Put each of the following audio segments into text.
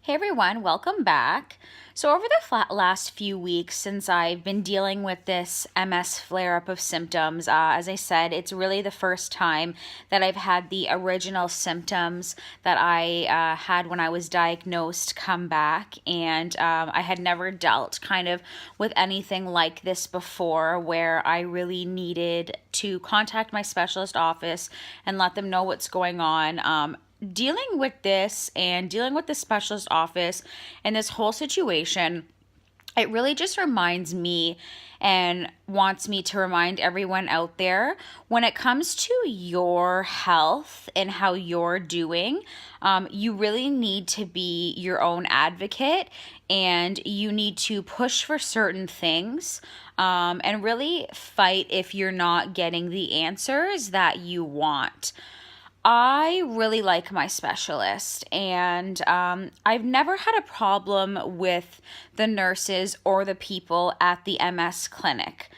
Hey everyone, welcome back. So, over the last few weeks, since I've been dealing with this MS flare up of symptoms, as I said, it's really the first time that I've had the original symptoms that I had when I was diagnosed come back. And I had never dealt kind of with anything like this before, where I really needed to contact my specialist office and let them know what's going on. Dealing with this and dealing with the specialist office and this whole situation, it really just reminds me and wants me to remind everyone out there, when it comes to your health and how you're doing, you really need to be your own advocate, and you need to push for certain things, and really fight if you're not getting the answers that you want. I really like my specialist, and I've never had a problem with the nurses or the people at the MS clinic.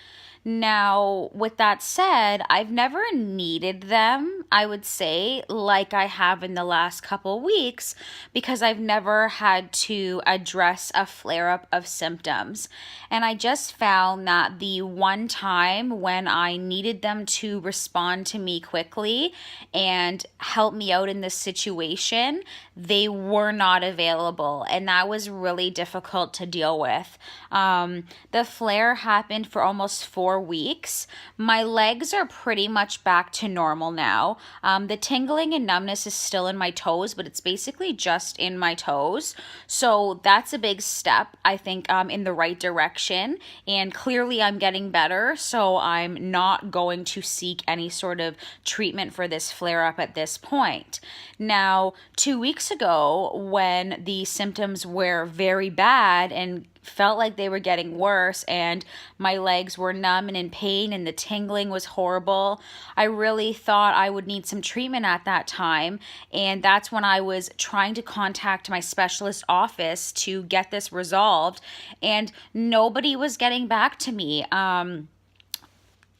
Now, with that said, I've never needed them, I would say, like I have in the last couple weeks, because I've never had to address a flare up of symptoms. And I just found that the one time when I needed them to respond to me quickly and help me out in this situation, they were not available. And that was really difficult to deal with. The flare happened for almost 4 weeks. My legs are pretty much back to normal now. The tingling and numbness is still in my toes, but it's basically just in my toes. So that's a big step, I think, in the right direction. And clearly I'm getting better, so I'm not going to seek any sort of treatment for this flare up at this point. Now, 2 weeks ago, when the symptoms were very bad and felt like they were getting worse and my legs were numb and in pain and the tingling was horrible, I really thought I would need some treatment at that time. And that's when I was trying to contact my specialist office to get this resolved, and nobody was getting back to me.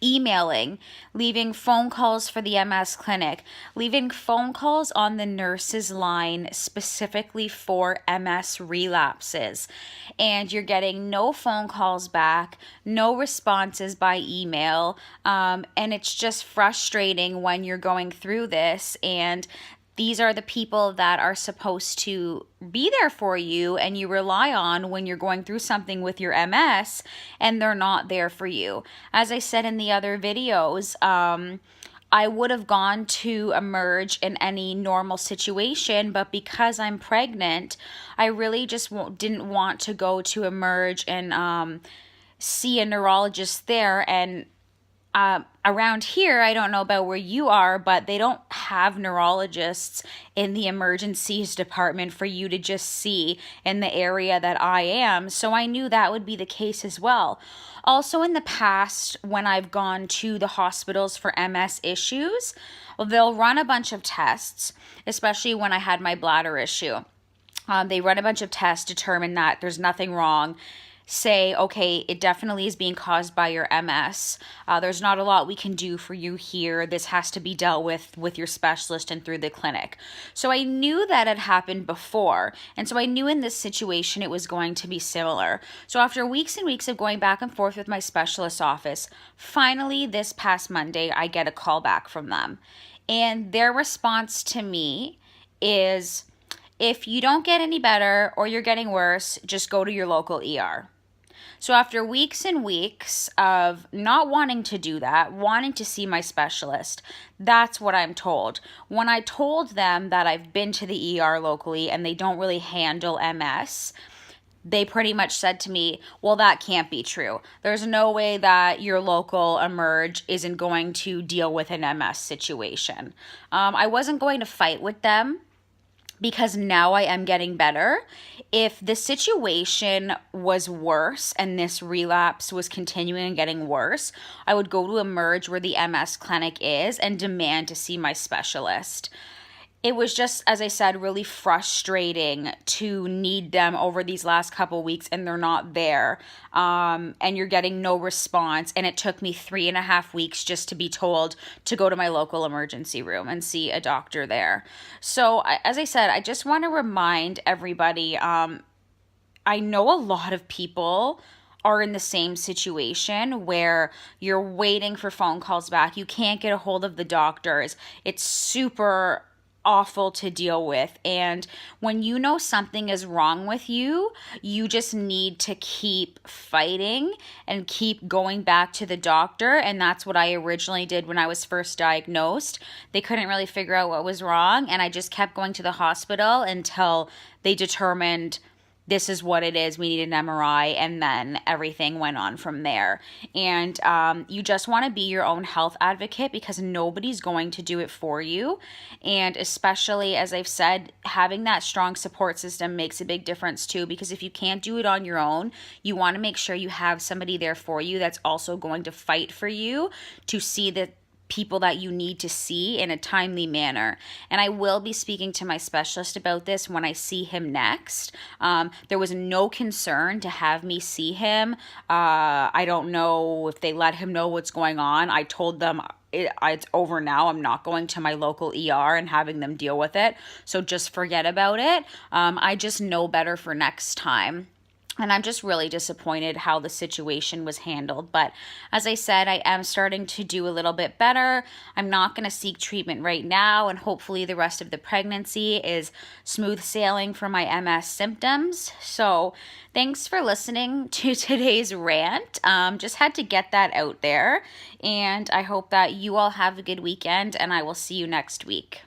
Emailing, leaving phone calls for the MS clinic, leaving phone calls on the nurse's line specifically for MS relapses. And you're getting no phone calls back, no responses by email. And it's just frustrating when you're going through this, and these are the people that are supposed to be there for you and you rely on when you're going through something with your MS, and they're not there for you. As I said in the other videos, I would have gone to Emerge in any normal situation, but because I'm pregnant, I really just didn't want to go to Emerge and see a neurologist there. And around here, I don't know about where you are, but they don't have neurologists in the emergencies department for you to just see in the area that I am. So I knew that would be the case as well. Also, in the past, when I've gone to the hospitals for MS issues, they'll run a bunch of tests, especially when I had my bladder issue. They run a bunch of tests, determine that there's nothing wrong, say, okay, it definitely is being caused by your MS. There's not a lot we can do for you here. This has to be dealt with your specialist and through the clinic. So I knew that had happened before. And so I knew in this situation it was going to be similar. So after weeks and weeks of going back and forth with my specialist office, finally this past Monday, I get a call back from them. And their response to me is, if you don't get any better or you're getting worse, just go to your local ER. So after weeks and weeks of not wanting to do that, wanting to see my specialist, that's what I'm told. When I told them that I've been to the ER locally and they don't really handle MS, they pretty much said to me, well, that can't be true. There's no way that your local Emerge isn't going to deal with an MS situation. I wasn't going to fight with them, because now I am getting better. If the situation was worse and this relapse was continuing and getting worse, I would go to Emerge where the MS clinic is and demand to see my specialist. it was just, as I said, really frustrating to need them over these last couple weeks and they're not there. And you're getting no response. And it took me 3.5 weeks just to be told to go to my local emergency room and see a doctor there. So, as I said, I just want to remind everybody, I know a lot of people are in the same situation where you're waiting for phone calls back. You can't get a hold of the doctors. It's super awful to deal with. And when you know something is wrong with you, you just need to keep fighting and keep going back to the doctor. And that's what I originally did when I was first diagnosed. They couldn't really figure out what was wrong. And I just kept going to the hospital until they determined this is what it is. We need an MRI, and then everything went on from there. And you just want to be your own health advocate because nobody's going to do it for you. And especially, as I've said, having that strong support system makes a big difference too, because if you can't do it on your own, you want to make sure you have somebody there for you that's also going to fight for you to see that people that you need to see in a timely manner. And I will be speaking to my specialist about this when I see him next. There was no concern to have me see him. I don't know if they let him know what's going on. I told them it's over now. I'm not going to my local ER and having them deal with it. So just forget about it. I just know better for next time. And I'm just really disappointed how the situation was handled. But as I said, I am starting to do a little bit better. I'm not going to seek treatment right now. And hopefully the rest of the pregnancy is smooth sailing for my MS symptoms. So thanks for listening to today's rant. Just had to get that out there. And I hope that you all have a good weekend. And I will see you next week.